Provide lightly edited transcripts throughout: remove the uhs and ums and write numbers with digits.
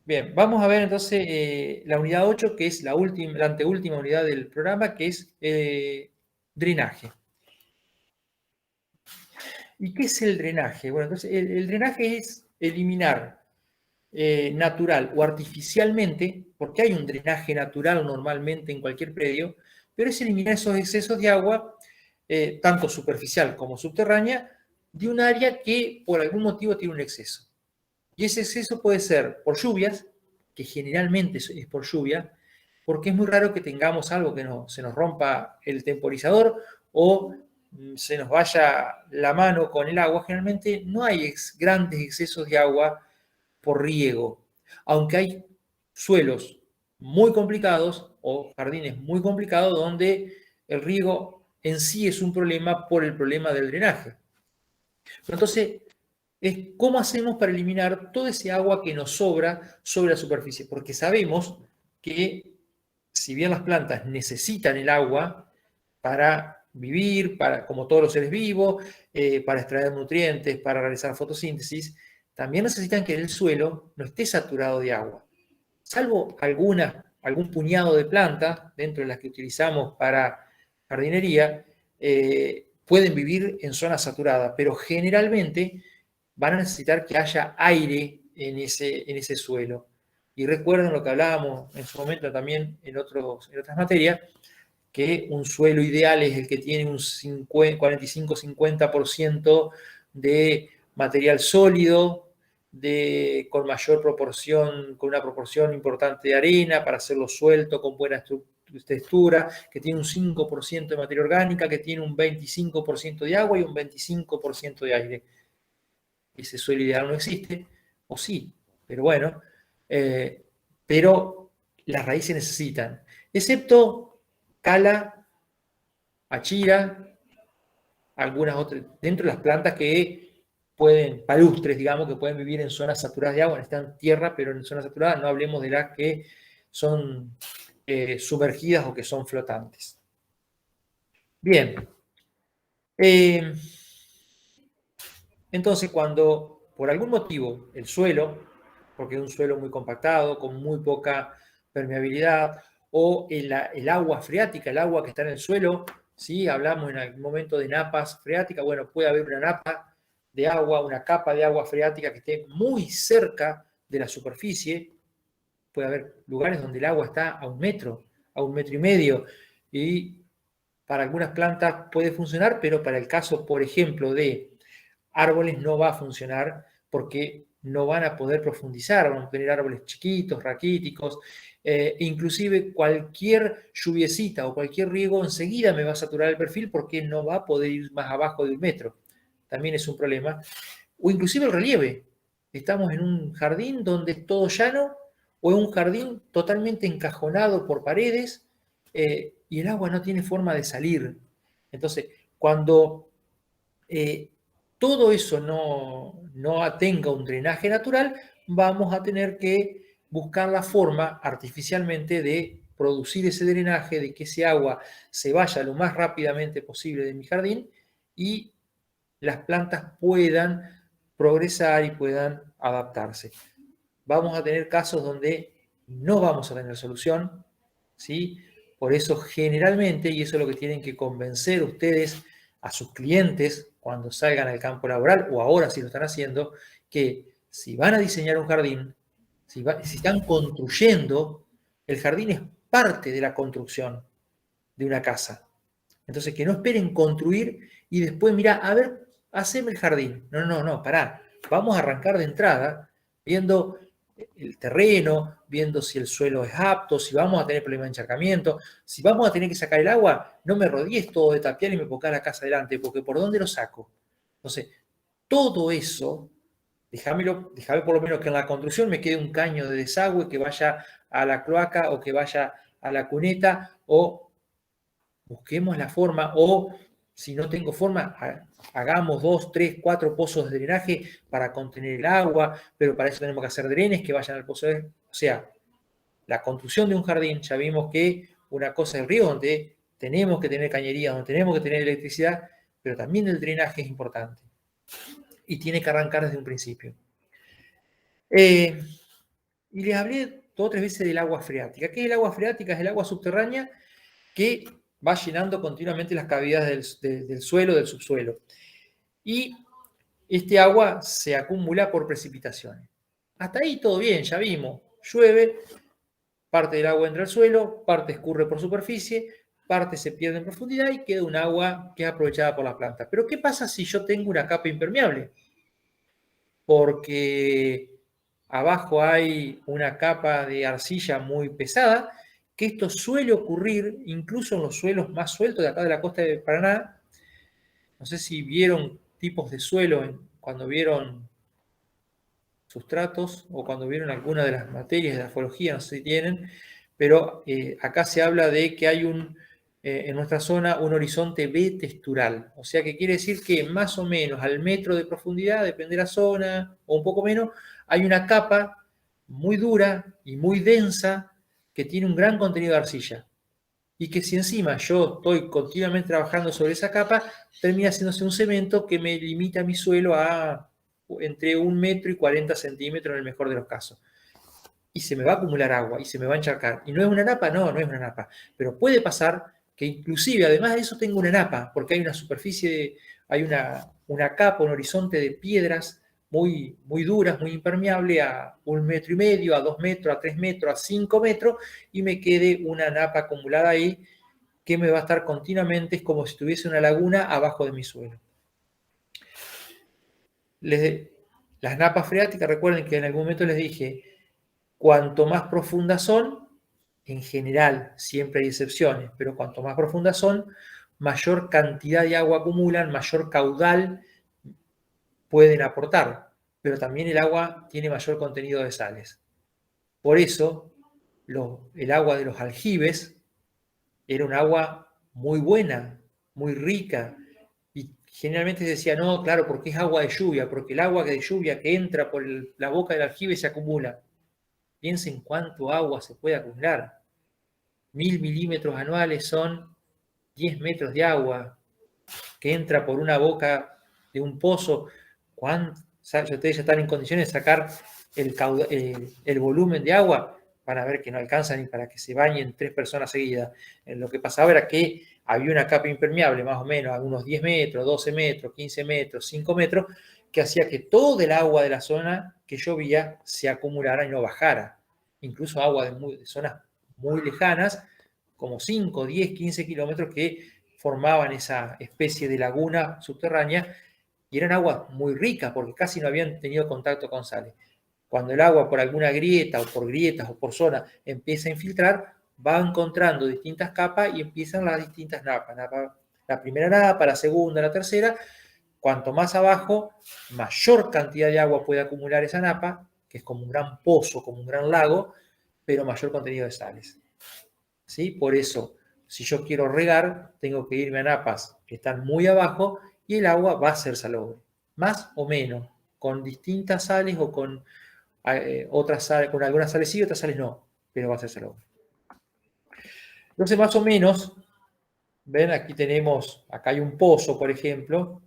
Bien, vamos a ver entonces la unidad 8, que es la anteúltima unidad del programa, que es drenaje. ¿Y qué es el drenaje? Bueno, entonces el drenaje es eliminar natural o artificialmente, porque hay un drenaje natural normalmente en cualquier predio, pero es eliminar esos excesos de agua, tanto superficial como subterránea, de un área que por algún motivo tiene un exceso. Y ese exceso puede ser por lluvias, que generalmente es por lluvia, porque es muy raro que tengamos algo que se nos rompa el temporizador o se nos vaya la mano con el agua. Generalmente no hay grandes excesos de agua por riego, aunque hay suelos muy complicados o jardines muy complicados donde el riego en sí es un problema por el problema del drenaje. Pero entonces, es cómo hacemos para eliminar todo ese agua que nos sobra sobre la superficie, porque sabemos que si bien las plantas necesitan el agua para vivir, como todos los seres vivos, para extraer nutrientes, para realizar fotosíntesis, también necesitan que el suelo no esté saturado de agua. Salvo algún puñado de plantas, dentro de las que utilizamos para jardinería, pueden vivir en zonas saturadas, pero generalmente van a necesitar que haya aire en ese suelo. Y recuerden lo que hablábamos en su momento también en otras materias, que un suelo ideal es el que tiene un 45-50% de material sólido, con mayor proporción, con una proporción importante de arena para hacerlo suelto, con buena textura, que tiene un 5% de materia orgánica, que tiene un 25% de agua y un 25% de aire. Ese suelo ideal no existe, o sí, pero bueno, pero las raíces necesitan, excepto cala, achira, algunas otras, dentro de las plantas que palustres, digamos, que pueden vivir en zonas saturadas de agua, necesitan tierra, pero en zonas saturadas, no hablemos de las que son sumergidas o que son flotantes. Bien. Entonces, cuando por algún motivo el suelo, porque es un suelo muy compactado, con muy poca permeabilidad, o el agua freática, el agua que está en el suelo, ¿sí? Hablamos en algún momento de napas freáticas, bueno, puede haber una napa de agua, una capa de agua freática que esté muy cerca de la superficie, puede haber lugares donde el agua está a 1 metro, a 1,5 metros, y para algunas plantas puede funcionar, pero para el caso, por ejemplo, de árboles no va a funcionar porque no van a poder profundizar, van a tener árboles chiquitos, raquíticos, inclusive cualquier lluviecita o cualquier riego enseguida me va a saturar el perfil porque no va a poder ir más abajo de 1 metro. También es un problema. O inclusive el relieve. Estamos en un jardín donde es todo llano o en un jardín totalmente encajonado por paredes y el agua no tiene forma de salir. Entonces, cuando todo eso no tenga un drenaje natural, vamos a tener que buscar la forma artificialmente de producir ese drenaje, de que ese agua se vaya lo más rápidamente posible de mi jardín y las plantas puedan progresar y puedan adaptarse. Vamos a tener casos donde no vamos a tener solución, ¿sí? Por eso generalmente, y eso es lo que tienen que convencer ustedes a sus clientes cuando salgan al campo laboral o ahora si lo están haciendo, que si van a diseñar un jardín, si están construyendo, el jardín es parte de la construcción de una casa. Entonces, que no esperen construir y después, mira, a ver, haceme el jardín. No, pará. Vamos a arrancar de entrada viendo el terreno, viendo si el suelo es apto, si vamos a tener problema de encharcamiento, si vamos a tener que sacar el agua, no me rodees todo de tapial y me ponga la casa delante, porque ¿por dónde lo saco? Entonces, todo eso, déjame por lo menos que en la construcción me quede un caño de desagüe que vaya a la cloaca o que vaya a la cuneta o busquemos la forma o si no tengo forma, hagamos 2, 3, 4 pozos de drenaje para contener el agua, pero para eso tenemos que hacer drenes que vayan al pozo. O sea, la construcción de un jardín, ya vimos que una cosa es el río, donde tenemos que tener cañería, donde tenemos que tener electricidad, pero también el drenaje es importante y tiene que arrancar desde un principio. Y les hablé 2 o 3 veces del agua freática. ¿Qué es el agua freática? Es el agua subterránea que va llenando continuamente las cavidades del suelo, del subsuelo. Y este agua se acumula por precipitaciones. Hasta ahí todo bien, ya vimos. Llueve, parte del agua entra al suelo, parte escurre por superficie, parte se pierde en profundidad y queda un agua que es aprovechada por las plantas. Pero ¿qué pasa si yo tengo una capa impermeable? Porque abajo hay una capa de arcilla muy pesada, que esto suele ocurrir incluso en los suelos más sueltos de acá de la costa de Paraná. No sé si vieron tipos de suelo cuando vieron sustratos o cuando vieron alguna de las materias de grafología, no sé si tienen, pero acá se habla de que hay en nuestra zona un horizonte B-textural, o sea que quiere decir que más o menos al metro de profundidad, depende de la zona, o un poco menos, hay una capa muy dura y muy densa que tiene un gran contenido de arcilla. Y que si encima yo estoy continuamente trabajando sobre esa capa, termina haciéndose un cemento que me limita mi suelo a entre 1 metro y 40 centímetros en el mejor de los casos. Y se me va a acumular agua y se me va a encharcar. ¿Y no es una napa? No, no es una napa. Pero puede pasar que inclusive, además de eso, tengo una napa, porque hay una superficie, hay una capa, un horizonte de piedras muy, muy duras, muy impermeable a 1,5 metros, a 2 metros, a 3 metros, a 5 metros, y me quede una napa acumulada ahí que me va a estar continuamente, es como si tuviese una laguna abajo de mi suelo. Las napas freáticas, recuerden que en algún momento les dije, cuanto más profundas son, en general, siempre hay excepciones, pero cuanto más profundas son, mayor cantidad de agua acumulan, mayor caudal pueden aportar, pero también el agua tiene mayor contenido de sales. Por eso, el agua de los aljibes era un agua muy buena, muy rica, y generalmente se decía, no, claro, porque es agua de lluvia, porque el agua de lluvia que entra por la boca del aljibe se acumula. Piensen cuánto agua se puede acumular. 1.000 milímetros anuales son 10 metros de agua que entra por una boca de un pozo. Ustedes ya están en condiciones de sacar el volumen de agua, van a ver que no alcanza ni para que se bañen 3 personas seguidas. Lo que pasaba era que había una capa impermeable, más o menos, a unos 10 metros, 12 metros, 15 metros, 5 metros, que hacía que todo el agua de la zona que llovía se acumulara y no bajara. Incluso agua de zonas muy lejanas, como 5, 10, 15 kilómetros, que formaban esa especie de laguna subterránea y eran aguas muy ricas porque casi no habían tenido contacto con sales. Cuando el agua por alguna grieta o por grietas o por zona empieza a infiltrar, va encontrando distintas capas y empiezan las distintas napas. La primera napa, la segunda, la tercera. Cuanto más abajo, mayor cantidad de agua puede acumular esa napa, que es como un gran pozo, como un gran lago, pero mayor contenido de sales. ¿Sí? Por eso, si yo quiero regar, tengo que irme a napas que están muy abajo y el agua va a ser salobre. Más o menos, con distintas sales o con otras sales, con algunas sales sí y otras sales no, pero va a ser salobre. Entonces, más o menos, ven, acá hay un pozo, por ejemplo,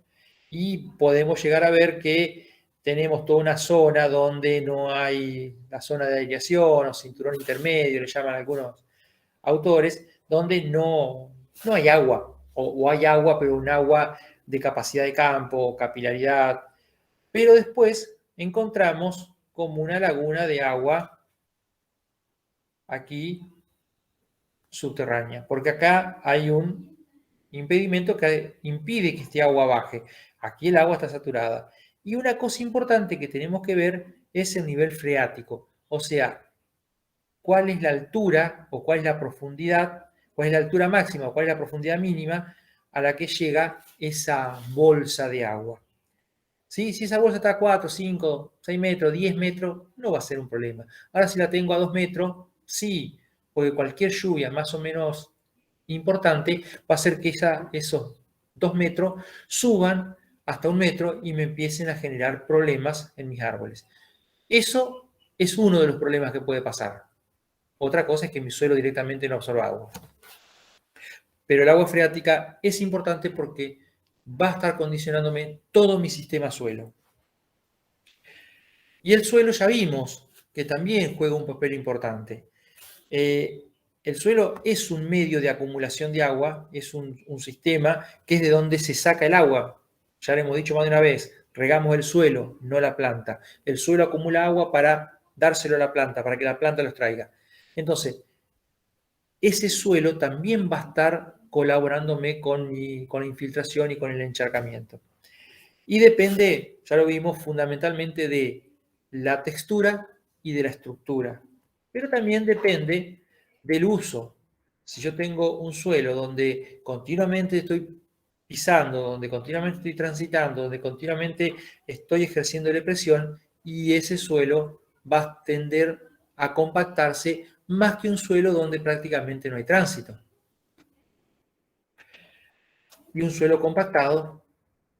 y podemos llegar a ver que tenemos toda una zona donde no hay la zona de aireación o cinturón intermedio, le llaman algunos autores, donde no hay agua, o hay agua, pero un agua de capacidad de campo, capilaridad, pero después encontramos como una laguna de agua aquí subterránea, porque acá hay un impedimento que impide que este agua baje. Aquí el agua está saturada. Y una cosa importante que tenemos que ver es el nivel freático, o sea, cuál es la altura o cuál es la profundidad, cuál es la altura máxima o cuál es la profundidad mínima a la que llega esa bolsa de agua. ¿Sí? Si esa bolsa está a 4, 5, 6 metros, 10 metros, no va a ser un problema. Ahora si la tengo a 2 metros, sí, porque cualquier lluvia más o menos importante va a hacer que esos 2 metros suban hasta 1 metro y me empiecen a generar problemas en mis árboles. Eso es uno de los problemas que puede pasar. Otra cosa es que mi suelo directamente no absorba agua. Pero el agua freática es importante porque va a estar condicionándome todo mi sistema suelo. Y el suelo ya vimos que también juega un papel importante. El suelo es un medio de acumulación de agua, es un sistema que es de donde se saca el agua. Ya lo hemos dicho más de una vez, regamos el suelo, no la planta. El suelo acumula agua para dárselo a la planta, para que la planta lo extraiga. Entonces, ese suelo también va a estar colaborándome con la infiltración y con el encharcamiento. Y depende, ya lo vimos, fundamentalmente de la textura y de la estructura. Pero también depende del uso. Si yo tengo un suelo donde continuamente estoy pisando, donde continuamente estoy transitando, donde continuamente estoy ejerciendo presión, y ese suelo va a tender a compactarse más que un suelo donde prácticamente no hay tránsito. Y un suelo compactado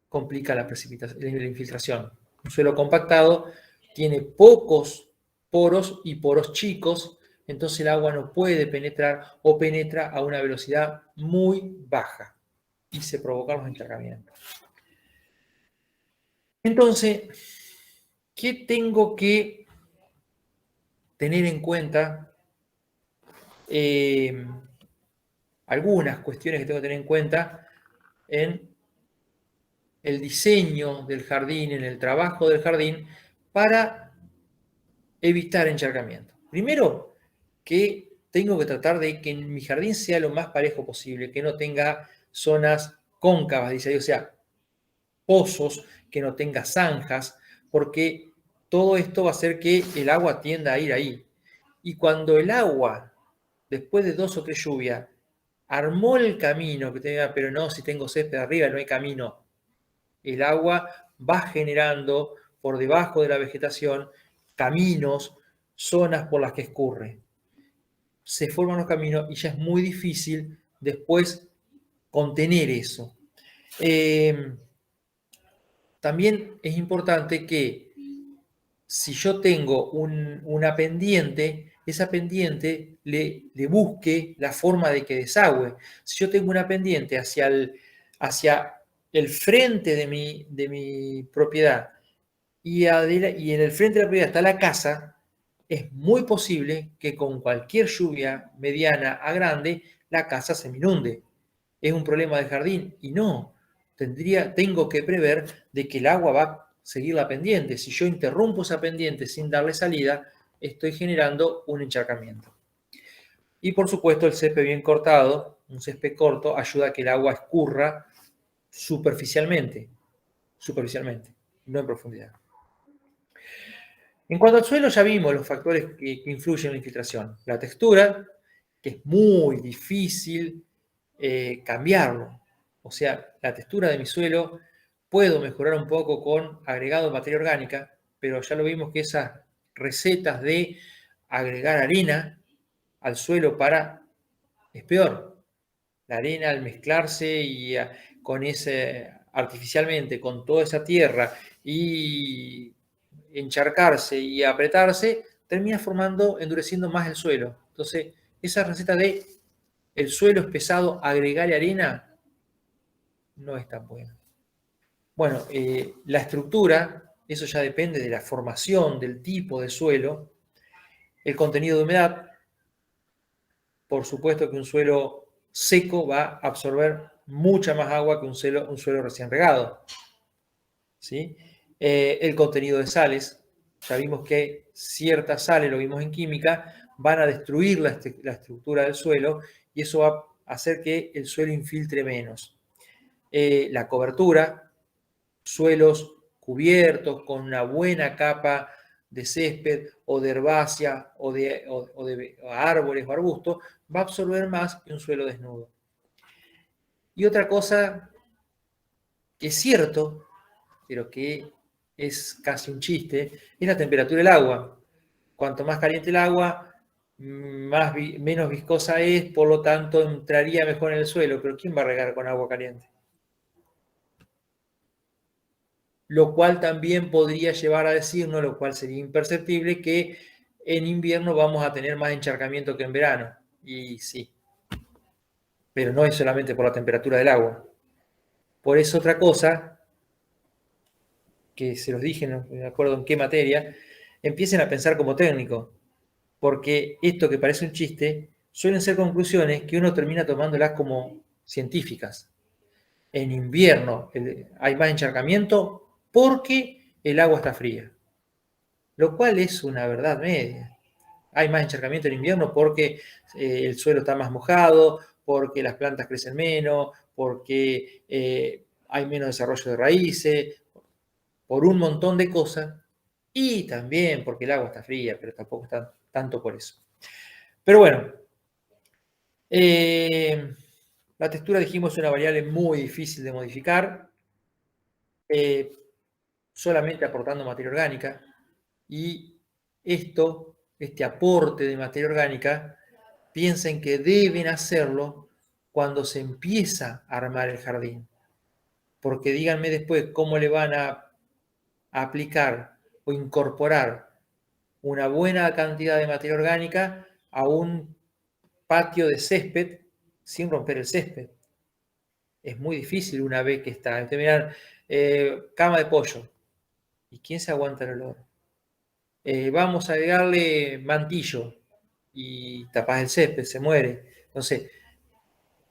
complica la precipitación, la infiltración. Un suelo compactado tiene pocos poros y poros chicos, entonces el agua no puede penetrar o penetra a una velocidad muy baja y se provocan los encharcamientos. Entonces, ¿qué tengo que tener en cuenta? Algunas cuestiones que tengo que tener en cuenta en el diseño del jardín, en el trabajo del jardín, para evitar encharcamiento. Primero, que tengo que tratar de que mi jardín sea lo más parejo posible, que no tenga zonas cóncavas, dice ahí, o sea, pozos, que no tenga zanjas, porque todo esto va a hacer que el agua tienda a ir ahí. Y cuando el agua, después de 2 o 3 lluvias, armó el camino, que tenga, pero no, si tengo césped arriba no hay camino, el agua va generando por debajo de la vegetación caminos, zonas por las que escurre. Se forman los caminos y ya es muy difícil después contener eso. También es importante que si yo tengo una pendiente, esa pendiente le busque la forma de que desagüe. Si yo tengo una pendiente hacia el frente de mi propiedad y en el frente de la propiedad está la casa, es muy posible que con cualquier lluvia mediana a grande la casa se me inunde. ¿Es un problema del jardín? Y no, tengo que prever de que el agua va a seguir la pendiente. Si yo interrumpo esa pendiente sin darle salida, estoy generando un encharcamiento. Y por supuesto el césped bien cortado, un césped corto, ayuda a que el agua escurra superficialmente, no en profundidad. En cuanto al suelo, ya vimos los factores que influyen en la infiltración. La textura, que es muy difícil cambiarlo. O sea, la textura de mi suelo puedo mejorar un poco con agregado de materia orgánica, pero ya lo vimos que esas recetas de agregar arena al suelo es peor. La arena al mezclarse y artificialmente con toda esa tierra y encharcarse y apretarse, termina endureciendo más el suelo. Entonces, esa receta de el suelo es pesado, agregarle arena, no es tan buena. Bueno, la estructura, eso ya depende de la formación, del tipo de suelo, el contenido de humedad. Por supuesto que un suelo seco va a absorber mucha más agua que un suelo recién regado. ¿Sí? El contenido de sales. Ya vimos que ciertas sales, lo vimos en química, van a destruir la estructura del suelo y eso va a hacer que el suelo infiltre menos. La cobertura, suelos cubiertos con una buena capa de césped o de herbácea o de árboles o arbustos, va a absorber más que un suelo desnudo. Y otra cosa que es cierto, pero que es casi un chiste, es la temperatura del agua. Cuanto más caliente el agua, menos viscosa es, por lo tanto entraría mejor en el suelo. Pero ¿quién va a regar con agua caliente? Lo cual también podría llevar a decirnos, lo cual sería imperceptible, que en invierno vamos a tener más encharcamiento que en verano. Y sí, pero no es solamente por la temperatura del agua. Por eso otra cosa, que se los dije, no me acuerdo en qué materia, empiecen a pensar como técnico, porque esto que parece un chiste suelen ser conclusiones que uno termina tomándolas como científicas. En invierno hay más encharcamiento porque el agua está fría, lo cual es una verdad media. Hay más encharcamiento en invierno porque el suelo está más mojado, porque las plantas crecen menos, porque hay menos desarrollo de raíces, por un montón de cosas, y también porque el agua está fría, pero tampoco está tanto por eso. Pero bueno, la textura dijimos es una variable muy difícil de modificar, solamente aportando materia orgánica, y este aporte de materia orgánica, piensen que deben hacerlo cuando se empieza a armar el jardín, porque díganme después cómo le van a aplicar o incorporar una buena cantidad de materia orgánica a un patio de césped sin romper el césped. Es muy difícil una vez que está. Ustedes miran, cama de pollo. ¿Y quién se aguanta el olor? Vamos a agregarle mantillo y tapás el césped, se muere. Entonces,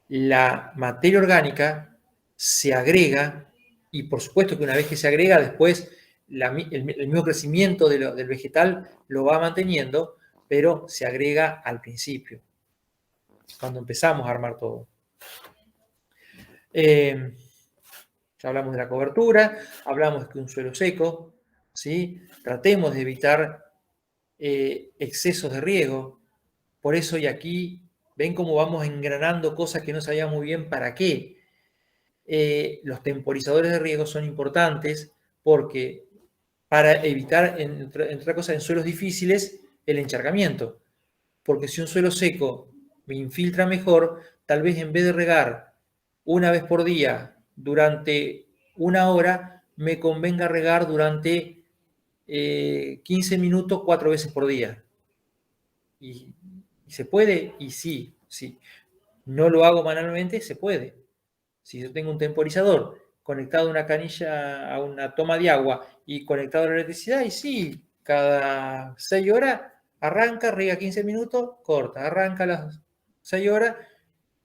la materia orgánica se agrega y por supuesto que una vez que se agrega, después el mismo crecimiento del vegetal lo va manteniendo, pero se agrega al principio, cuando empezamos a armar todo. Ya hablamos de la cobertura, hablamos de un suelo seco, ¿sí? Tratemos de evitar excesos de riego. Por eso, y aquí ven cómo vamos engranando cosas que no sabíamos muy bien para qué. Los temporizadores de riego son importantes porque para evitar, entre otras cosas, en suelos difíciles, el encharcamiento. Porque si un suelo seco me infiltra mejor, tal vez en vez de regar una vez por día durante una hora, me convenga regar durante 15 minutos 4 veces por día. ¿Y se puede? Y sí, sí. No lo hago manualmente, se puede. Si yo tengo un temporizador conectado a una canilla, a una toma de agua y conectado a la electricidad, y sí, cada 6 horas arranca, riega 15 minutos, corta, arranca a las 6 horas,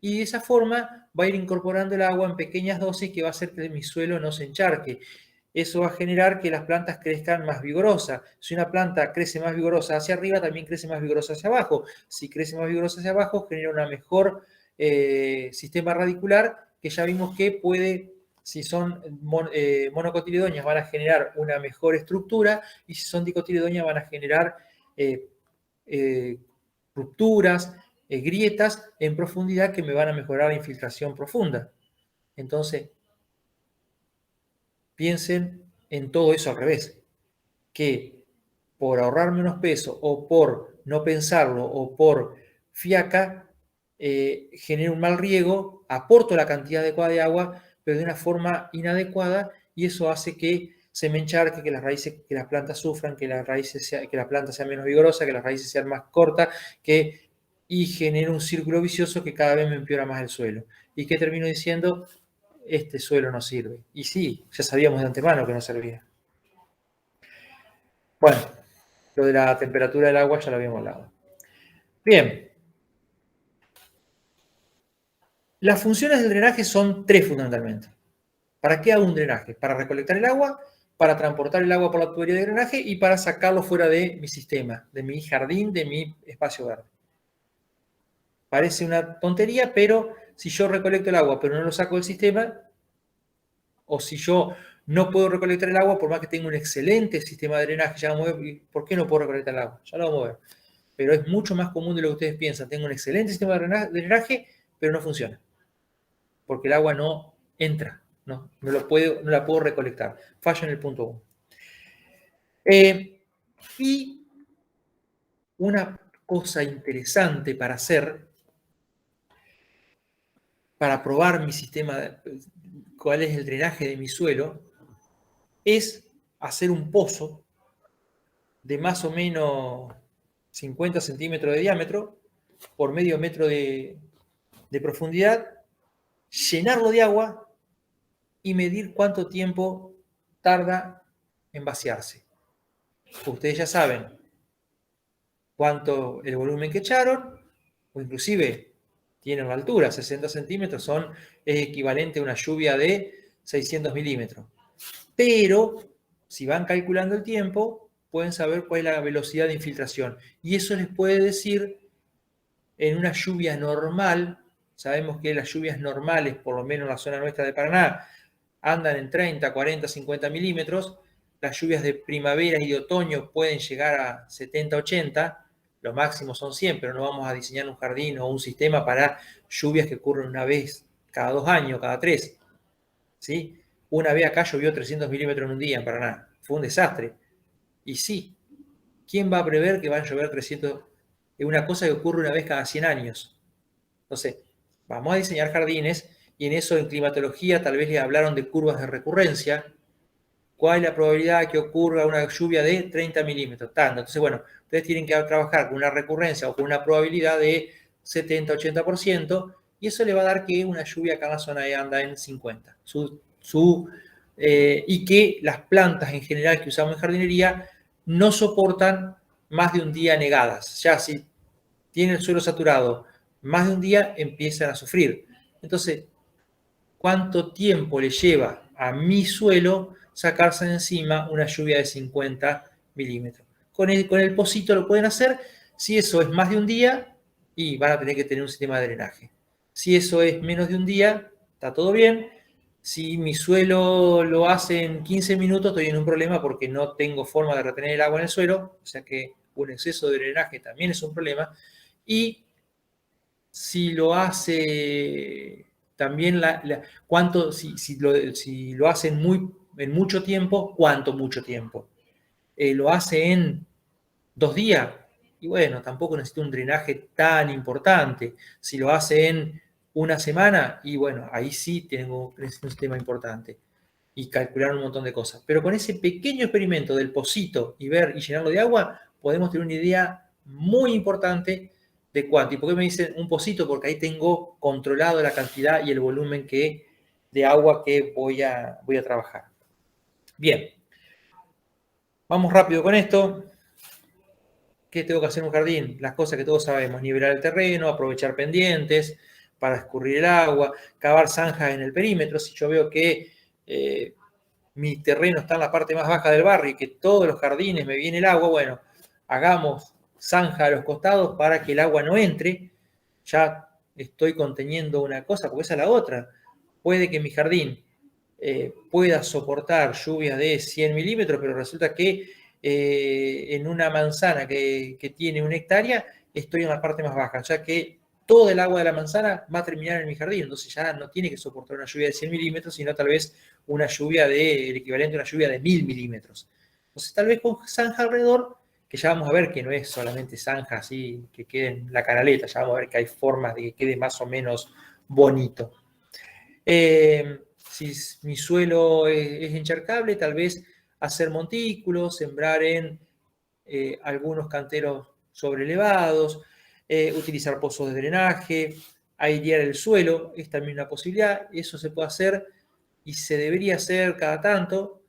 y de esa forma va a ir incorporando el agua en pequeñas dosis que va a hacer que mi suelo no se encharque. Eso va a generar que las plantas crezcan más vigorosas. Si una planta crece más vigorosa hacia arriba, también crece más vigorosa hacia abajo. Si crece más vigorosa hacia abajo, genera una mejor sistema radicular, que ya vimos que puede, si son monocotiledóneas, van a generar una mejor estructura, y si son dicotiledóneas van a generar rupturas, grietas en profundidad que me van a mejorar la infiltración profunda. Entonces, piensen en todo eso al revés, que por ahorrarme unos pesos o por no pensarlo o por fiaca, genero un mal riego, aporto la cantidad adecuada de agua, pero de una forma inadecuada, y eso hace que se me encharque, que las raíces, que las plantas sufran, que las raíces que la planta sea menos vigorosa, que las raíces sean más cortas, y genera un círculo vicioso que cada vez me empeora más el suelo. ¿Y qué termino diciendo? Este suelo no sirve. Y sí, ya sabíamos de antemano que no servía. Bueno, lo de la temperatura del agua ya lo habíamos hablado. Bien. Las funciones del drenaje son tres fundamentalmente. ¿Para qué hago un drenaje? Para recolectar el agua, para transportar el agua por la tubería de drenaje y para sacarlo fuera de mi sistema, de mi jardín, de mi espacio verde. Parece una tontería, pero si yo recolecto el agua pero no lo saco del sistema, o si yo no puedo recolectar el agua, por más que tenga un excelente sistema de drenaje, ya vamos a ver, ¿por qué no puedo recolectar el agua? Ya lo vamos a ver. Pero es mucho más común de lo que ustedes piensan. Tengo un excelente sistema de drenaje, pero no funciona. Porque el agua no entra, no la puedo recolectar. Fallo en el punto 1. Y una cosa interesante para hacer, para probar mi sistema, cuál es el drenaje de mi suelo, es hacer un pozo de más o menos 50 centímetros de diámetro por medio metro de profundidad, llenarlo de agua y medir cuánto tiempo tarda en vaciarse. ustedes ya saben cuánto el volumen que echaron, o inclusive tienen la altura, 60 centímetros es equivalente a una lluvia de 600 milímetros. Pero si van calculando el tiempo, pueden saber cuál es la velocidad de infiltración. Y eso les puede decir, en una lluvia normal, sabemos que las lluvias normales, por lo menos en la zona nuestra de Paraná, andan en 30, 40, 50 milímetros. Las lluvias de primavera y de otoño pueden llegar a 70, 80. Lo máximo son 100, pero no vamos a diseñar un jardín o un sistema para lluvias que ocurren una vez cada 2 años, cada 3. ¿Sí? Una vez acá llovió 300 milímetros en un día en Paraná. Fue un desastre. Y sí, ¿quién va a prever que van a llover 300? Es una cosa que ocurre una vez cada 100 años. Entonces, vamos a diseñar jardines y en eso en climatología tal vez les hablaron de curvas de recurrencia. ¿Cuál es la probabilidad de que ocurra una lluvia de 30 milímetros? Tanto. Entonces, bueno, ustedes tienen que trabajar con una recurrencia o con una probabilidad de 70, 80%, y eso le va a dar que una lluvia acá en la zona anda en 50. Y que las plantas en general que usamos en jardinería no soportan más de un día negadas. Ya si tiene el suelo saturado más de un día, empiezan a sufrir. Entonces, ¿cuánto tiempo le lleva a mi suelo sacarse de encima una lluvia de 50 milímetros? Con el pocito lo pueden hacer. Si eso es más de un día, y van a tener que tener un sistema de drenaje. Si eso es menos de un día, está todo bien. Si mi suelo lo hace en 15 minutos, estoy en un problema porque no tengo forma de retener el agua en el suelo, o sea que un exceso de drenaje también es un problema. Y si lo hace también, si lo hace en mucho tiempo, ¿cuánto mucho tiempo? Lo hace en 2 días, y bueno, tampoco necesita un drenaje tan importante. Si lo hace en una semana, y bueno, ahí sí tengo un sistema importante. Y calcular un montón de cosas. Pero con ese pequeño experimento del pocito y ver y llenarlo de agua, podemos tener una idea muy importante de cuánto. ¿Y por qué me dicen un pocito? Porque ahí tengo controlado la cantidad y el volumen de agua que voy a trabajar. Bien, vamos rápido con esto. ¿Qué tengo que hacer en un jardín? Las cosas que todos sabemos: nivelar el terreno, aprovechar pendientes para escurrir el agua, cavar zanjas en el perímetro. Si yo veo que mi terreno está en la parte más baja del barrio y que todos los jardines me viene el agua, bueno, hagamos zanja a los costados para que el agua no entre. Ya estoy conteniendo una cosa, porque esa es la otra. Puede que mi jardín pueda soportar lluvias de 100 milímetros, pero resulta que en una manzana que tiene 1 hectárea, estoy en la parte más baja, ya que todo el agua de la manzana va a terminar en mi jardín. Entonces ya no tiene que soportar una lluvia de 100 milímetros, sino tal vez una lluvia el equivalente a una lluvia de 1000 milímetros. Entonces tal vez con zanja alrededor, que ya vamos a ver que no es solamente zanja así que quede en la canaleta, ya vamos a ver que hay formas de que quede más o menos bonito. Si mi suelo es encharcable, tal vez hacer montículos, sembrar en algunos canteros sobrelevados, utilizar pozos de drenaje, airear el suelo, es también una posibilidad. Eso se puede hacer y se debería hacer cada tanto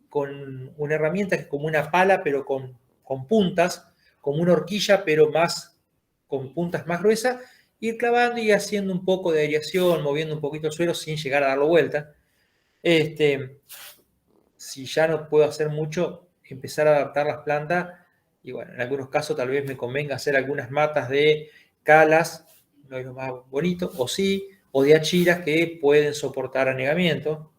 con una herramienta que es como una pala, pero con puntas, como una horquilla, pero con puntas más gruesas, ir clavando y haciendo un poco de aireación, moviendo un poquito el suelo sin llegar a darlo vuelta. Si ya no puedo hacer mucho, empezar a adaptar las plantas, y bueno, en algunos casos tal vez me convenga hacer algunas matas de calas, no es lo más bonito, o de achiras que pueden soportar anegamiento,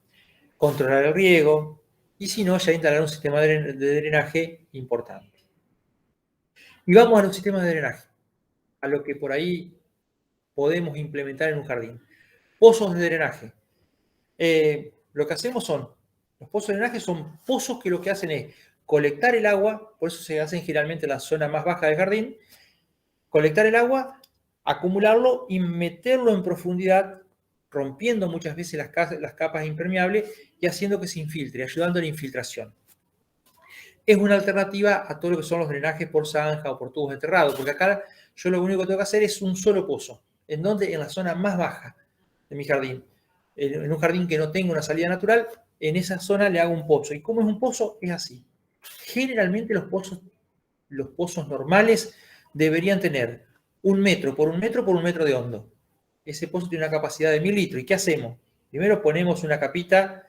controlar el riego, y si no, ya instalar un sistema de drenaje importante. Y vamos a los sistemas de drenaje, a lo que por ahí podemos implementar en un jardín. Pozos de drenaje. Lo que hacemos los pozos de drenaje son pozos que lo que hacen es colectar el agua, por eso se hacen generalmente en la zona más baja del jardín, colectar el agua, acumularlo y meterlo en profundidad, rompiendo muchas veces las capas impermeables y haciendo que se infiltre, ayudando a la infiltración. Es una alternativa a todo lo que son los drenajes por zanja o por tubos enterrados, porque acá yo lo único que tengo que hacer es un solo pozo. ¿En dónde? En la zona más baja de mi jardín. En un jardín que no tenga una salida natural, en esa zona le hago un pozo. ¿Y cómo es un pozo? Es así. Generalmente los pozos normales deberían tener 1 metro por 1 metro por 1 metro de hondo. Ese pozo tiene una capacidad de 1000 litros. ¿Y qué hacemos? Primero ponemos una capita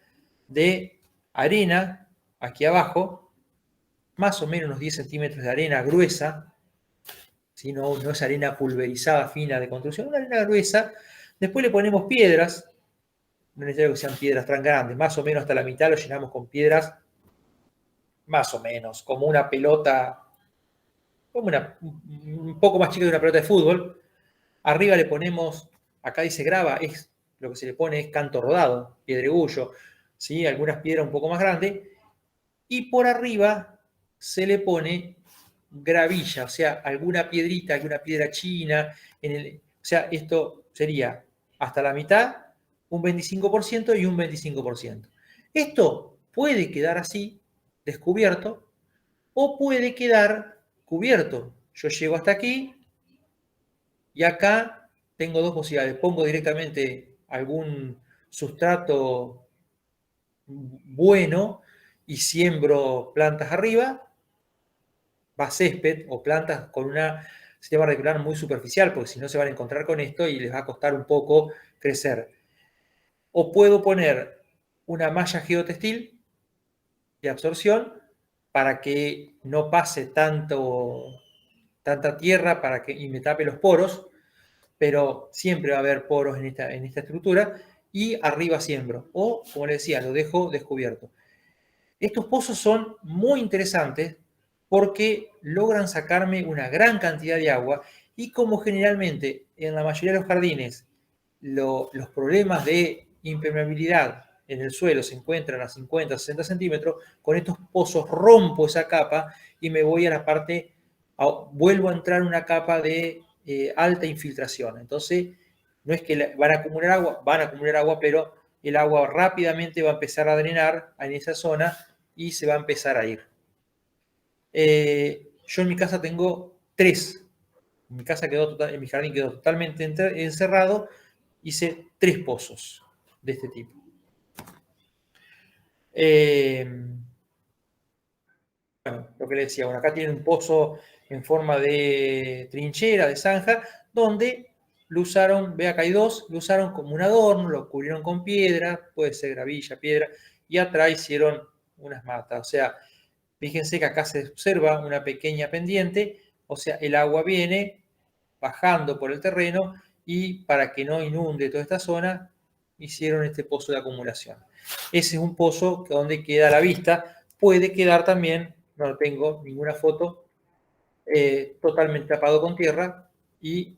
de arena aquí abajo, más o menos unos 10 centímetros de arena gruesa, ¿sí? No es arena pulverizada, fina de construcción, una arena gruesa. Después le ponemos piedras, no es necesario que sean piedras tan grandes, más o menos hasta la mitad lo llenamos con piedras, más o menos, como una pelota, un poco más chica de una pelota de fútbol. Arriba le ponemos, acá dice grava, es lo que se le pone es canto rodado, piedregullo, ¿sí? Algunas piedras un poco más grandes. Y por arriba se le pone gravilla, o sea, alguna piedrita, alguna piedra china. O sea, esto sería hasta la mitad, un 25% y un 25%. Esto puede quedar así, descubierto, o puede quedar cubierto. Yo llego hasta aquí y acá tengo dos posibilidades. Pongo directamente algún sustrato bueno y siembro plantas arriba, va césped o plantas con un sistema radicular muy superficial, porque si no se van a encontrar con esto y les va a costar un poco crecer. O puedo poner una malla geotextil de absorción para que no pase tanta tierra y me tape los poros, pero siempre va a haber poros en esta estructura, y arriba siembro. O, como les decía, lo dejo descubierto. Estos pozos son muy interesantes porque logran sacarme una gran cantidad de agua, y como generalmente en la mayoría de los jardines los problemas de impermeabilidad en el suelo se encuentran a 50, 60 centímetros, con estos pozos rompo esa capa y me voy a la parte, vuelvo a entrar en una capa de alta infiltración. Entonces, no es que van a acumular agua, pero el agua rápidamente va a empezar a drenar en esa zona y se va a empezar a ir. Yo en mi casa tengo 3. En mi jardín quedó totalmente encerrado. Hice 3 pozos de este tipo. Bueno, lo que le decía, bueno, acá tiene un pozo en forma de trinchera, de zanja, donde lo usaron, ve acá hay 2, lo usaron como un adorno, lo cubrieron con piedra, puede ser gravilla, piedra, y atrás hicieron unas matas. O sea, fíjense que acá se observa una pequeña pendiente, o sea, el agua viene bajando por el terreno, y para que no inunde toda esta zona, hicieron este pozo de acumulación. Ese es un pozo donde queda a la vista. Puede quedar también, no tengo ninguna foto, totalmente tapado con tierra y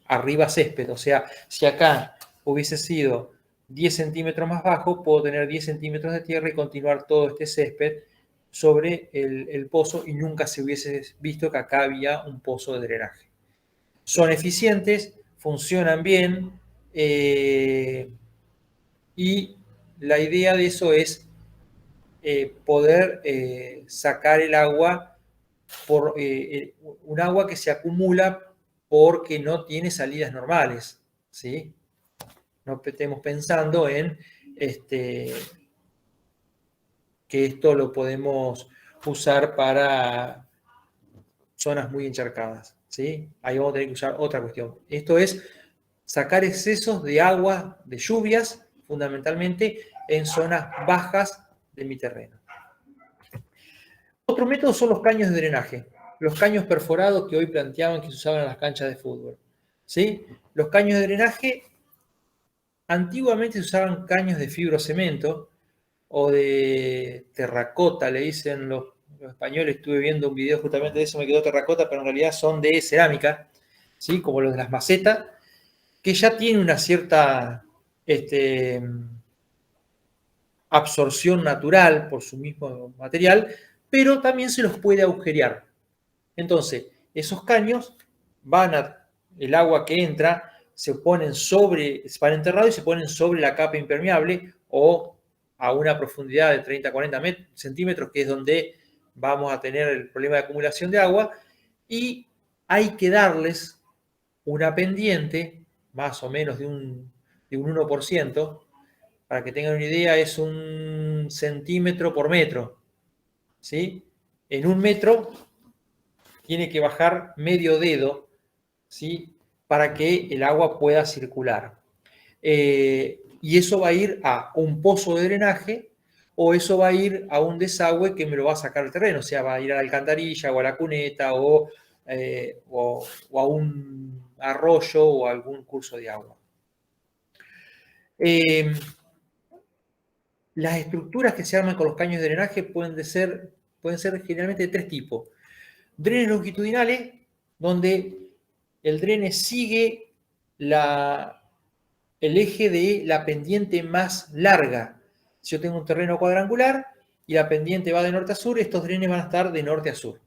arriba césped. O sea, si acá hubiese sido 10 centímetros más bajo, puedo tener 10 centímetros de tierra y continuar todo este césped sobre el pozo, y nunca se hubiese visto que acá había un pozo de drenaje. Son eficientes, funcionan bien, y la idea de eso es poder sacar el agua, un agua que se acumula porque no tiene salidas normales, ¿sí? No estemos pensando en que esto lo podemos usar para zonas muy encharcadas, ¿sí? Ahí vamos a tener que usar otra cuestión. Esto es sacar excesos de agua, de lluvias, fundamentalmente en zonas bajas de mi terreno. Otro método son los caños de drenaje, los caños perforados que hoy planteaban que se usaban en las canchas de fútbol, ¿sí? Los caños de drenaje, antiguamente se usaban caños de fibrocemento o de terracota, le dicen los españoles. Estuve viendo un video justamente de eso, me quedó terracota, pero en realidad son de cerámica, ¿sí? Como los de las macetas, que ya tiene una cierta absorción natural por su mismo material, pero también se los puede agujerear. Entonces, esos caños el agua que entra, se van enterrados y se ponen sobre la capa impermeable, o a una profundidad de 30 a 40 centímetros, que es donde vamos a tener el problema de acumulación de agua, y hay que darles una pendiente, más o menos de un 1%, para que tengan una idea, es 1 centímetro por metro. ¿sí? En 1 metro tiene que bajar medio dedo, ¿sí? Para que el agua pueda circular. Y eso va a ir a un pozo de drenaje o eso va a ir a un desagüe que me lo va a sacar el terreno, o sea, va a ir a la alcantarilla o a la cuneta o a un arroyo o a algún curso de agua. Las estructuras que se arman con los caños de drenaje pueden ser generalmente de 3 tipos. Drenes longitudinales, donde el drene sigue el eje de la pendiente más larga. Si yo tengo un terreno cuadrangular y la pendiente va de norte a sur, estos drenes van a estar de norte a sur.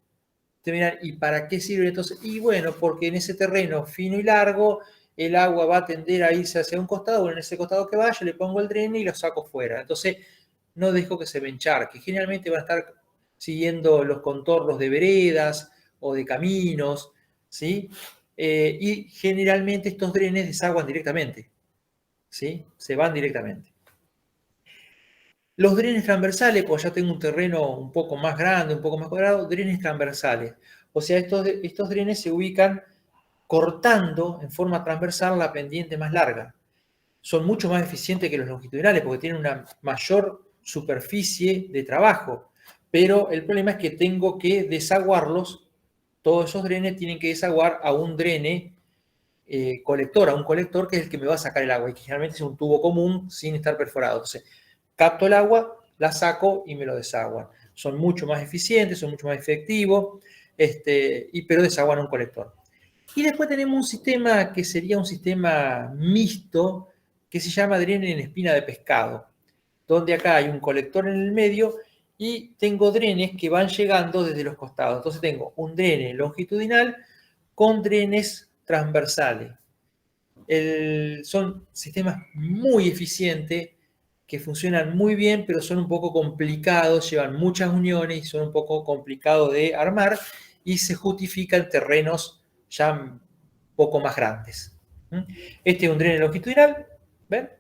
Te miran, ¿y para qué sirve entonces? Y bueno, porque en ese terreno fino y largo, el agua va a tender a irse hacia un costado, o en ese costado que va, yo le pongo el drene y lo saco fuera. Entonces, no dejo que se me encharque. Generalmente van a estar siguiendo los contornos de veredas o de caminos, ¿sí? Y generalmente estos drenes desaguan directamente, ¿sí? Se van directamente. Los drenes transversales, pues ya tengo un terreno un poco más grande, un poco más cuadrado, drenes transversales. O sea, estos drenes se ubican cortando en forma transversal la pendiente más larga. Son mucho más eficientes que los longitudinales porque tienen una mayor superficie de trabajo. Pero el problema es que tengo que desaguarlos, todos esos drenes tienen que desaguar a un drene colector, a un colector que es el que me va a sacar el agua y que generalmente es un tubo común sin estar perforado. Entonces, capto el agua, la saco y me lo desaguan. Son mucho más eficientes, son mucho más efectivos, pero desaguan a un colector. Y después tenemos un sistema que sería un sistema mixto que se llama drene en espina de pescado, donde acá hay un colector en el medio y tengo drenes que van llegando desde los costados. Entonces tengo un drene longitudinal con drenes transversales. Son sistemas muy eficientes que funcionan muy bien, pero son un poco complicados, llevan muchas uniones y son un poco complicados de armar y se justifican terrenos ya un poco más grandes. Este es un drene longitudinal, ¿ven?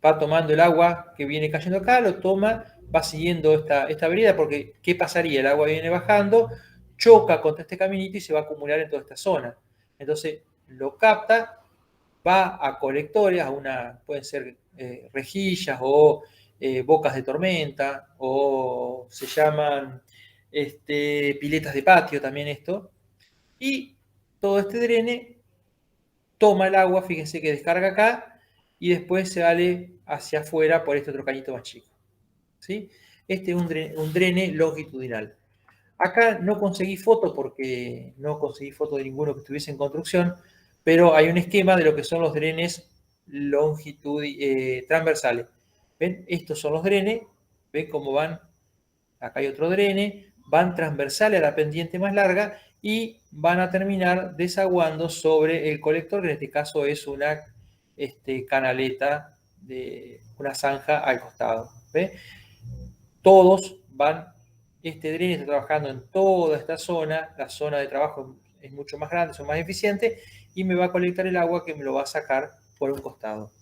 Va tomando el agua que viene cayendo acá, lo toma, va siguiendo esta vereda, porque ¿qué pasaría? El agua viene bajando, choca contra este caminito y se va a acumular en toda esta zona. Entonces lo capta, va a colectores, pueden ser rejillas o bocas de tormenta, o se llaman piletas de patio también esto, y todo este drene toma el agua, fíjense que descarga acá, y después se sale hacia afuera por este otro cañito más chico. ¿Sí? Este es un drene longitudinal. Acá no conseguí foto porque no conseguí foto de ninguno que estuviese en construcción, pero hay un esquema de lo que son los drenes transversales. ¿Ven? Estos son los drenes. ¿Ven cómo van? Acá hay otro drene. Van transversales a la pendiente más larga y van a terminar desaguando sobre el colector, que en este caso es una canaleta, una zanja al costado. ¿Ven? Todos van, este drene está trabajando en toda esta zona, la zona de trabajo es mucho más grande, son más eficientes, y me va a colectar el agua que me lo va a sacar por un costado.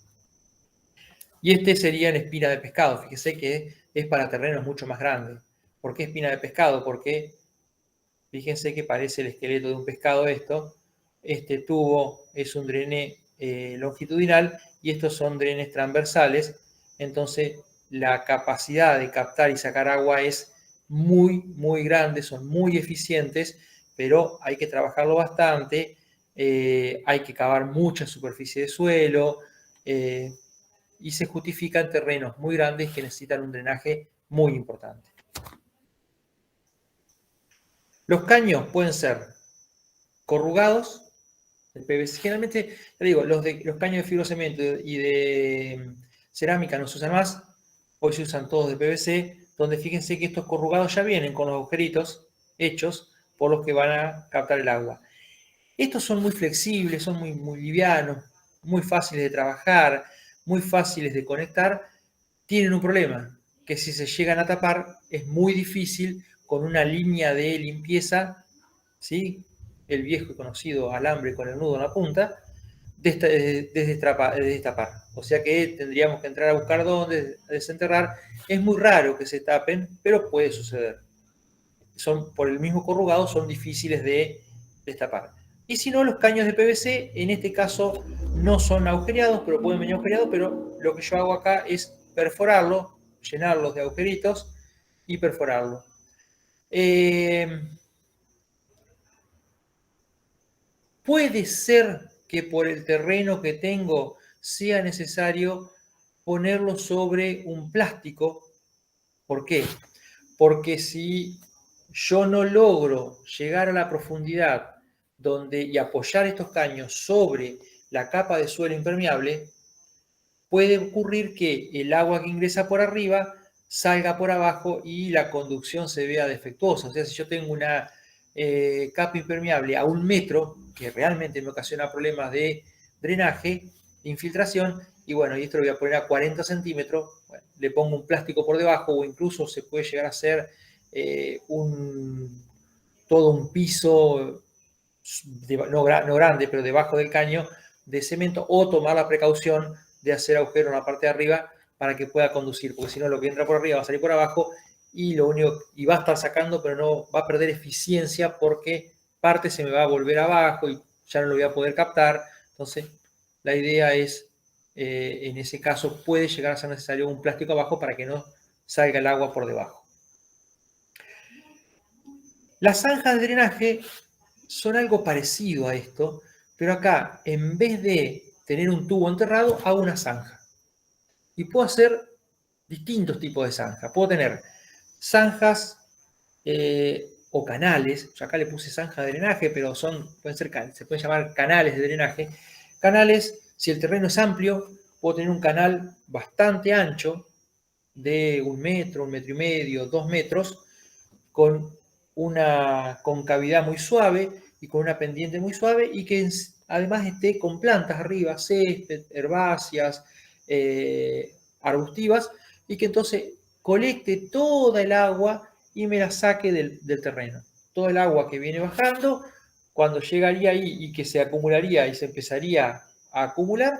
Y este sería en espina de pescado, fíjese que es para terrenos mucho más grandes. ¿Por qué espina de pescado? Porque fíjense que parece el esqueleto de un pescado esto. Este tubo es un drene longitudinal y estos son drenes transversales. Entonces la capacidad de captar y sacar agua es muy, muy grande, son muy eficientes, pero hay que trabajarlo bastante, hay que cavar mucha superficie de suelo y se justifican terrenos muy grandes que necesitan un drenaje muy importante. Los caños pueden ser corrugados, el PVC. Generalmente, te digo, los caños de fibrocemento y de cerámica no se usan más, hoy se usan todos de PVC, donde fíjense que estos corrugados ya vienen con los agujeritos hechos por los que van a captar el agua. Estos son muy flexibles, son muy, muy livianos, muy fáciles de trabajar, muy fáciles de conectar. Tienen un problema, que si se llegan a tapar es muy difícil con una línea de limpieza, ¿sí? El viejo y conocido alambre con el nudo en la punta, destapar. O o sea que tendríamos que entrar a buscar dónde desenterrar. Es muy raro que se tapen, pero puede suceder. Por el mismo corrugado, son difíciles de destapar. Y si no, los caños de PVC, en este caso, no son agujereados, pero pueden venir agujereados, pero lo que yo hago acá es perforarlo, llenarlos de agujeritos y perforarlo. Puede ser que por el terreno que tengo sea necesario ponerlo sobre un plástico. ¿Por qué? Porque si yo no logro llegar a la profundidad y apoyar estos caños sobre la capa de suelo impermeable, puede ocurrir que el agua que ingresa por arriba salga por abajo y la conducción se vea defectuosa. O sea, si yo tengo una capa impermeable a 1 metro, que realmente me ocasiona problemas de drenaje, de infiltración, y bueno, y esto lo voy a poner a 40 centímetros, bueno, le pongo un plástico por debajo o incluso se puede llegar a hacer todo un piso, no grande, pero debajo del caño de cemento, o tomar la precaución de hacer agujero en la parte de arriba para que pueda conducir, porque si no lo que entra por arriba va a salir por abajo y va a estar sacando, pero no va a perder eficiencia porque parte se me va a volver abajo y ya no lo voy a poder captar. Entonces, la idea es, en ese caso, puede llegar a ser necesario un plástico abajo para que no salga el agua por debajo. Las zanjas de drenaje son algo parecido a esto, pero acá, en vez de tener un tubo enterrado, hago una zanja. Y puedo hacer distintos tipos de zanjas. Puedo tener zanjas o canales. Yo acá le puse zanja de drenaje, pero se pueden llamar canales de drenaje. Canales, si el terreno es amplio, puedo tener un canal bastante ancho, de 1 metro, 1,5 metros, 2 metros, con una concavidad muy suave y con una pendiente muy suave, y que además esté con plantas arriba, césped, herbáceas, arbustivas, y que entonces colecte toda el agua y me la saque del terreno. Todo el agua que viene bajando, cuando llegaría ahí y que se acumularía y se empezaría a acumular,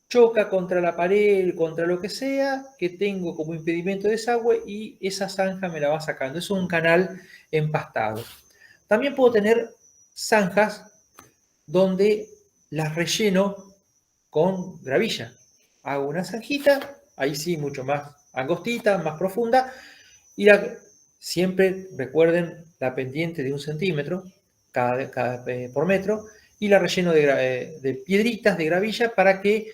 choca contra la pared, contra lo que sea, que tengo como impedimento de desagüe, y esa zanja me la va sacando. Es un canal empastado. También puedo tener zanjas donde las relleno con gravilla. Hago una zanjita, ahí sí, mucho más angostita, más profunda, y siempre recuerden la pendiente de 1 centímetro por metro, y la relleno de piedritas de gravilla para que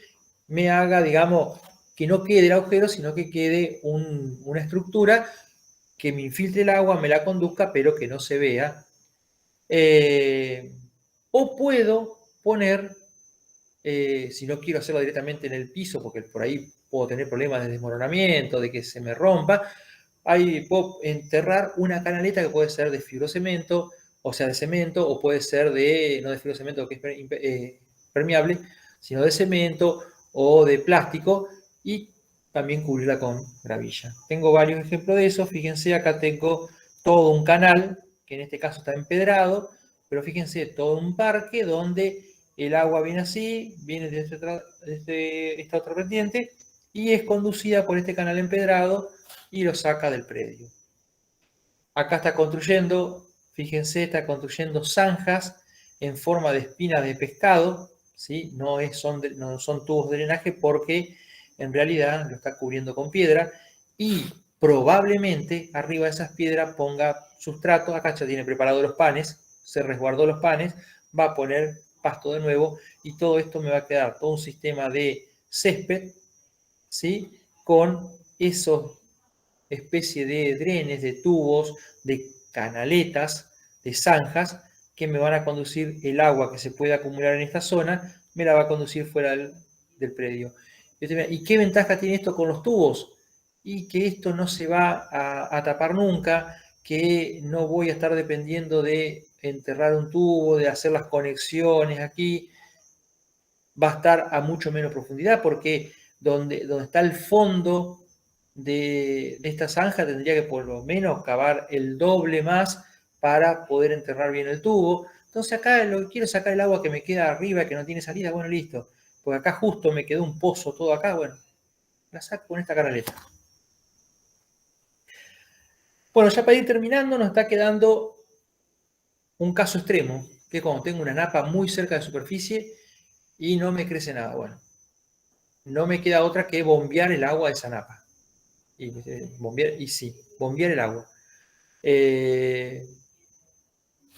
me haga, digamos, que no quede el agujero, sino que quede una estructura que me infiltre el agua, me la conduzca, pero que no se vea. O puedo poner, si no quiero hacerlo directamente en el piso, porque por ahí puedo tener problemas de desmoronamiento, de que se me rompa, ahí puedo enterrar una canaleta que puede ser de fibrocemento, o sea, de cemento, o puede ser no de fibrocemento, que es permeable, sino de cemento o de plástico, y también cubrirla con gravilla. Tengo varios ejemplos de eso. Fíjense, acá tengo todo un canal, que en este caso está empedrado, pero fíjense, todo un parque donde el agua viene así, viene desde esta otra vertiente, y es conducida por este canal empedrado y lo saca del predio. Acá está construyendo, fíjense, está construyendo zanjas en forma de espinas de pescado, ¿sí? No son tubos de drenaje, porque en realidad lo está cubriendo con piedra, y probablemente arriba de esas piedras ponga sustrato. Acá ya tiene preparado los panes, se resguardó los panes, va a poner pasto de nuevo, y todo esto me va a quedar todo un sistema de césped, ¿sí? Con esos especie de drenes, de tubos, de canaletas, de zanjas, que me van a conducir el agua que se puede acumular en esta zona, me la va a conducir fuera del predio. ¿Y qué ventaja tiene esto con los tubos? Y que esto no se va a tapar nunca, que no voy a estar dependiendo de enterrar un tubo, de hacer las conexiones aquí. Va a estar a mucho menos profundidad, porque donde está el fondo de esta zanja tendría que por lo menos cavar el doble más para poder enterrar bien el tubo. Entonces acá lo que quiero es sacar el agua que me queda arriba, que no tiene salida. Bueno, listo. porque acá justo me quedó un pozo todo acá, bueno, la saco con esta canaleta. Bueno, ya para ir terminando nos está quedando un caso extremo, que es cuando tengo una napa muy cerca de superficie y no me crece nada. Bueno, no me queda otra que bombear el agua de esa napa. Bombear el agua.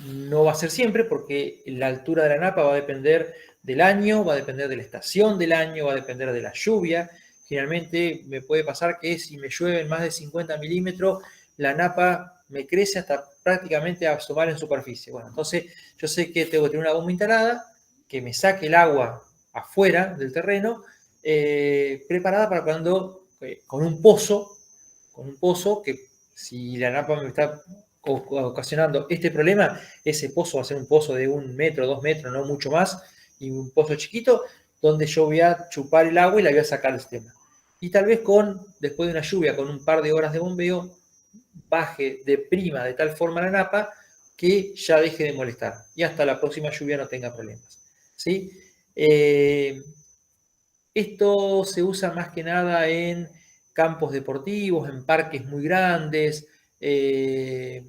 No va a ser siempre porque la altura de la napa va a depender del año, va a depender de la estación del año, va a depender de la lluvia. Generalmente me puede pasar que si me llueven más de 50 milímetros, la napa me crece hasta prácticamente asomar en superficie. Bueno, entonces yo sé que tengo que tener una bomba instalada que me saque el agua afuera del terreno, preparada para cuando, con un pozo que si la napa me está ocasionando este problema, ese pozo va a ser un pozo de 1 metro, 2 metros, no mucho más, y un pozo chiquito, donde yo voy a chupar el agua y la voy a sacar del sistema. Y tal vez después de una lluvia, con un par de horas de bombeo, baje de prima de tal forma la napa que ya deje de molestar. Y hasta la próxima lluvia no tenga problemas. ¿Sí? Esto se usa más que nada en campos deportivos, en parques muy grandes, en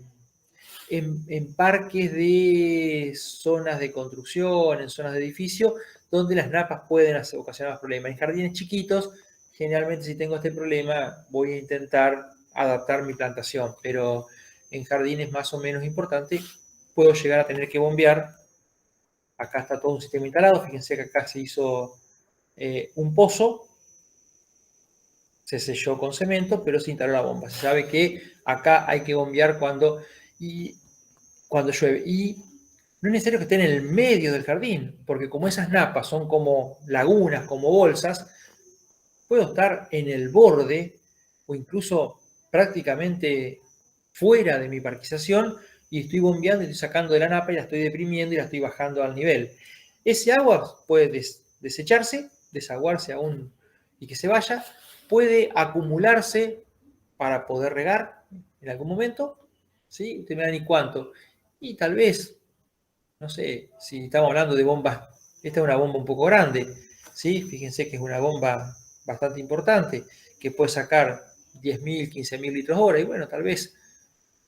parques de zonas de construcción, en zonas de edificio, donde las napas pueden ocasionar más problemas. En jardines chiquitos, generalmente si tengo este problema, voy a intentar adaptar mi plantación, pero en jardines más o menos importantes, puedo llegar a tener que bombear. Acá está todo un sistema instalado, fíjense que acá se hizo un pozo, se selló con cemento, pero se instaló la bomba. Se sabe que acá hay que bombear cuando llueve. Y no es necesario que esté en el medio del jardín, porque como esas napas son como lagunas, como bolsas, puedo estar en el borde o incluso prácticamente fuera de mi parquización y estoy bombeando y estoy sacando de la napa y la estoy deprimiendo y la estoy bajando al nivel. Ese agua puede desecharse, desaguarse aún y que se vaya, puede acumularse para poder regar en algún momento, ¿sí? Ustedes me dan y cuánto. Y tal vez, no sé, si estamos hablando de bombas, esta es una bomba un poco grande, ¿sí? Fíjense que es una bomba bastante importante, que puede sacar 10.000, 15.000 litros hora, y bueno, tal vez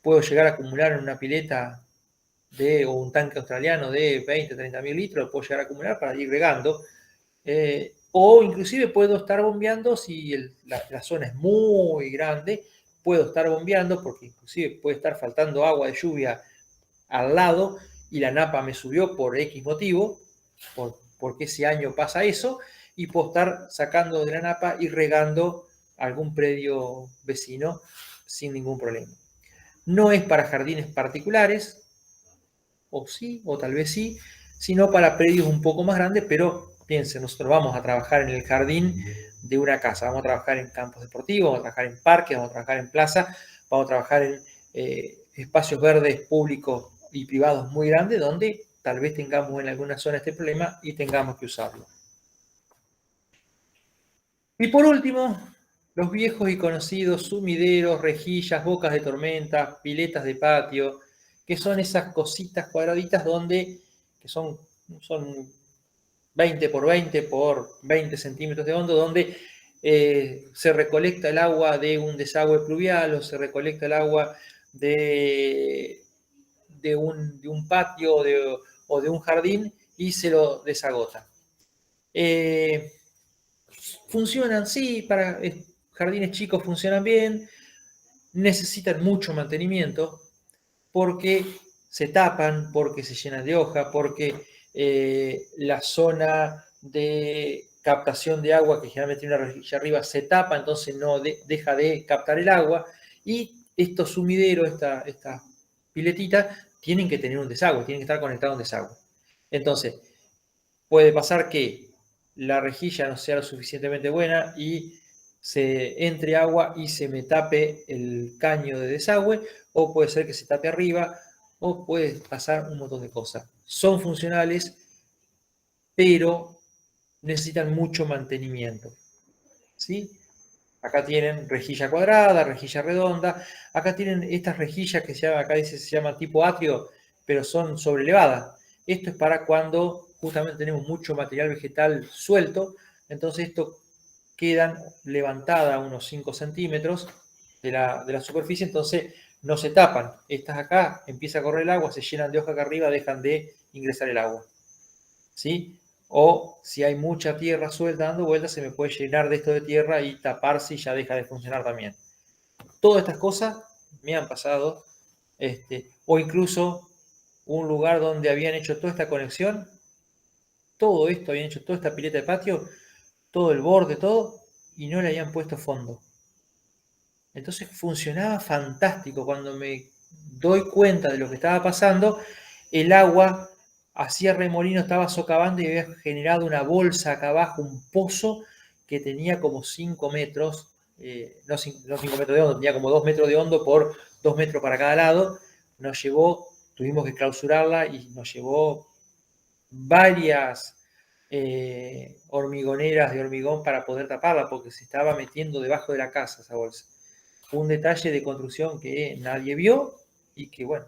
puedo llegar a acumular en una pileta o un tanque australiano de 20, 30.000 litros, puedo llegar a acumular para ir regando, o inclusive puedo estar bombeando si la zona es muy grande, puedo estar bombeando porque inclusive puede estar faltando agua de lluvia al lado y la napa me subió por X motivo, porque ese año pasa eso, y puedo estar sacando de la napa y regando algún predio vecino sin ningún problema. No es para jardines particulares, o sí, o tal vez sí, sino para predios un poco más grandes, pero piensen, nosotros vamos a trabajar en el jardín de una casa, vamos a trabajar en campos deportivos, vamos a trabajar en parques, vamos a trabajar en plaza, vamos a trabajar en espacios verdes públicos y privados muy grandes, donde tal vez tengamos en alguna zona este problema y tengamos que usarlo. Y por último, los viejos y conocidos sumideros, rejillas, bocas de tormenta, piletas de patio, que son esas cositas cuadraditas que son 20 por 20 por 20 centímetros de hondo, donde se recolecta el agua de un desagüe pluvial o se recolecta el agua de un patio o de un jardín y se lo desagota. Funcionan, sí, para jardines chicos funcionan bien, necesitan mucho mantenimiento porque se tapan, porque se llenan de hoja, porque la zona de captación de agua, que generalmente tiene una rejilla arriba, se tapa, entonces no deja de captar el agua, y estos sumideros, estas piletitas, tienen que tener un desagüe, tienen que estar conectados a un desagüe. Entonces, puede pasar que la rejilla no sea lo suficientemente buena y se entre agua y se me tape el caño de desagüe, o puede ser que se tape arriba, o puede pasar un montón de cosas. Son funcionales, pero necesitan mucho mantenimiento, ¿sí? Acá tienen rejilla cuadrada, rejilla redonda. Acá tienen estas rejillas que acá se llama tipo atrio, pero son sobrelevadas. Esto es para cuando justamente tenemos mucho material vegetal suelto, entonces esto quedan levantada a unos 5 centímetros de la superficie, entonces no se tapan. Estas acá empieza a correr el agua, se llenan de hoja acá arriba, dejan de ingresar el agua. ¿Sí? O si hay mucha tierra suelta dando vueltas, se me puede llenar de esto de tierra y taparse y ya deja de funcionar también. Todas estas cosas me han pasado, o incluso un lugar donde habían hecho toda esta conexión, todo esto, habían hecho toda esta pileta de patio, todo el borde, todo, y no le habían puesto fondo. Entonces funcionaba fantástico. Cuando me doy cuenta de lo que estaba pasando, el agua hacía remolino, estaba socavando y había generado una bolsa acá abajo, un pozo que tenía como 5 metros, no 5 metros de hondo, tenía como 2 metros de hondo por 2 metros para cada lado. Nos llevó, tuvimos que clausurarla y nos llevó varias hormigoneras de hormigón para poder taparla, porque se estaba metiendo debajo de la casa esa bolsa. Un detalle de construcción que nadie vio y que, bueno,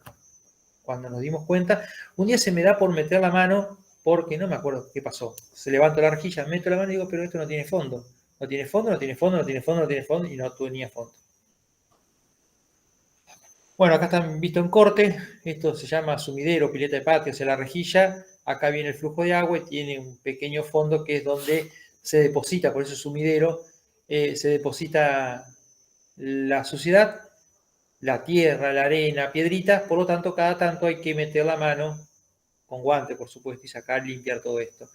cuando nos dimos cuenta, un día se me da por meter la mano porque no me acuerdo qué pasó. Se levantó la rejilla, meto la mano y digo, pero esto no tiene fondo. No tiene fondo, no tiene fondo, no tiene fondo, no tiene fondo y no tenía fondo. Bueno, acá están visto en corte, esto se llama sumidero, pileta de patio, o sea, la rejilla, acá viene el flujo de agua y tiene un pequeño fondo que es donde se deposita, por eso sumidero, se deposita la suciedad, la tierra, la arena, piedritas, por lo tanto, cada tanto hay que meter la mano, con guante, por supuesto, y sacar, limpiar todo esto.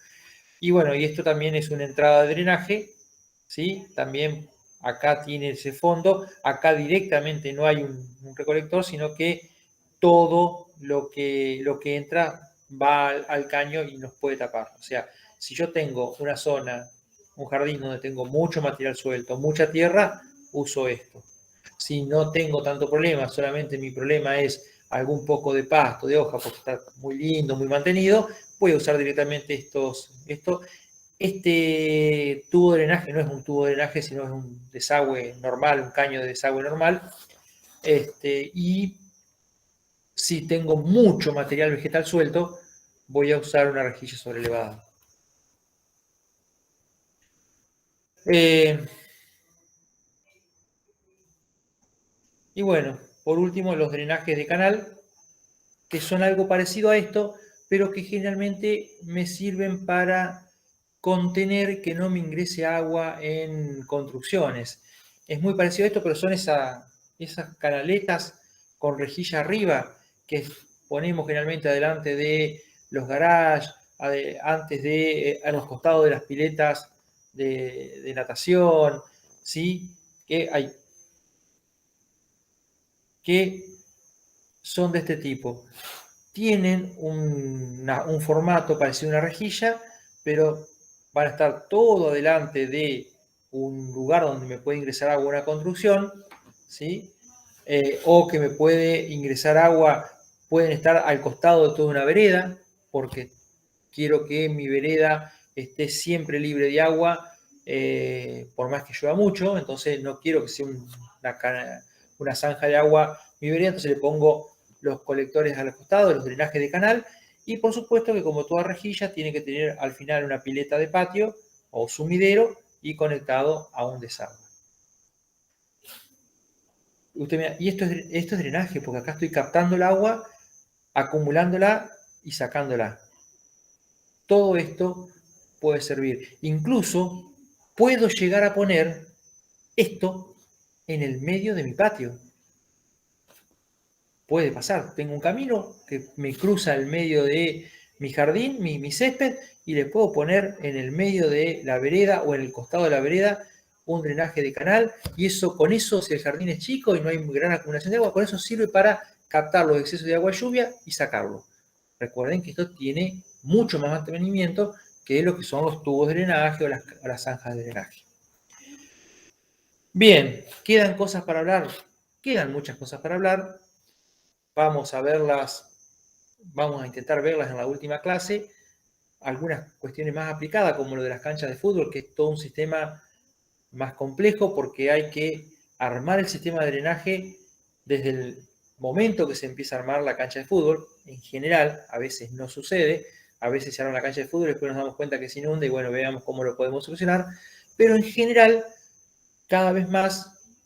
Y bueno, y esto también es una entrada de drenaje, ¿sí? También acá tiene ese fondo, acá directamente no hay un recolector, sino que todo lo que entra va al caño y nos puede tapar. O sea, si yo tengo una zona, un jardín donde tengo mucho material suelto, mucha tierra, uso esto. Si no tengo tanto problema, solamente mi problema es algún poco de pasto, de hoja, porque está muy lindo, muy mantenido, voy a usar directamente esto. Este tubo de drenaje no es un tubo de drenaje, sino es un desagüe normal, un caño de desagüe normal. Y si tengo mucho material vegetal suelto, voy a usar una rejilla sobrelevada. Y bueno, por último, los drenajes de canal, que son algo parecido a esto, pero que generalmente me sirven para contener que no me ingrese agua en construcciones. Es muy parecido a esto, pero son esas canaletas con rejilla arriba que ponemos generalmente adelante de los garages, antes de, a los costados de las piletas de natación, ¿sí? Que son de este tipo. Tienen un formato parecido a una rejilla, pero van a estar todo adelante de un lugar donde me puede ingresar agua a una construcción, ¿sí? O que me puede ingresar agua, pueden estar al costado de toda una vereda, porque quiero que mi vereda esté siempre libre de agua, por más que llueva mucho, entonces no quiero que sea una zanja de agua mi vereda, entonces le pongo los colectores a los costados, los drenajes de canal, y por supuesto que como toda rejilla tiene que tener al final una pileta de patio o sumidero y conectado a un desagüe. Y esto es drenaje, porque acá estoy captando el agua, acumulándola y sacándola. Todo esto puede servir. Incluso puedo llegar a poner esto en el medio de mi patio. Puede pasar. Tengo un camino que me cruza el medio de mi jardín, mi césped, y le puedo poner en el medio de la vereda o en el costado de la vereda un drenaje de canal, y eso, con eso, si el jardín es chico y no hay gran acumulación de agua, con eso sirve para captar los excesos de agua de lluvia y sacarlo. Recuerden que esto tiene mucho más mantenimiento que lo que son los tubos de drenaje o las zanjas de drenaje. Bien, ¿quedan cosas para hablar? Quedan muchas cosas para hablar. Vamos a verlas, vamos a intentar verlas en la última clase. Algunas cuestiones más aplicadas, como lo de las canchas de fútbol, que es todo un sistema más complejo porque hay que armar el sistema de drenaje desde el momento que se empieza a armar la cancha de fútbol. En general, a veces no sucede, a veces se arma la cancha de fútbol, después nos damos cuenta que se inunda y bueno, veamos cómo lo podemos solucionar. Pero en general, cada vez más,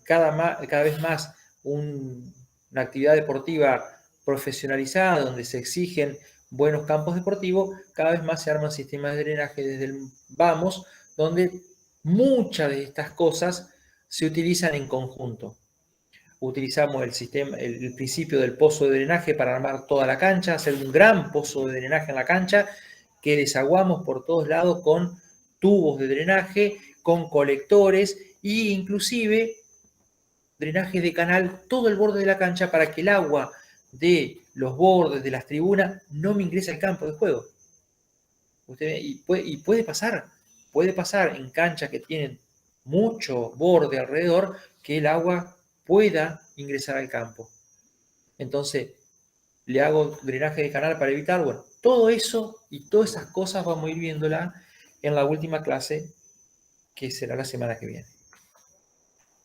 cada vez más una actividad deportiva profesionalizada, donde se exigen buenos campos deportivos, cada vez más se arman sistemas de drenaje desde el vamos, donde muchas de estas cosas se utilizan en conjunto. Utilizamos el principio del pozo de drenaje para armar toda la cancha, hacer un gran pozo de drenaje en la cancha que desaguamos por todos lados con tubos de drenaje, con colectores e inclusive drenaje de canal todo el borde de la cancha para que el agua de los bordes de las tribunas no me ingrese al campo de juego. Y puede pasar en canchas que tienen mucho borde alrededor que el agua pueda ingresar al campo. Entonces, le hago drenaje de canal para evitar, bueno, todo eso y todas esas cosas vamos a ir viéndola en la última clase que será la semana que viene.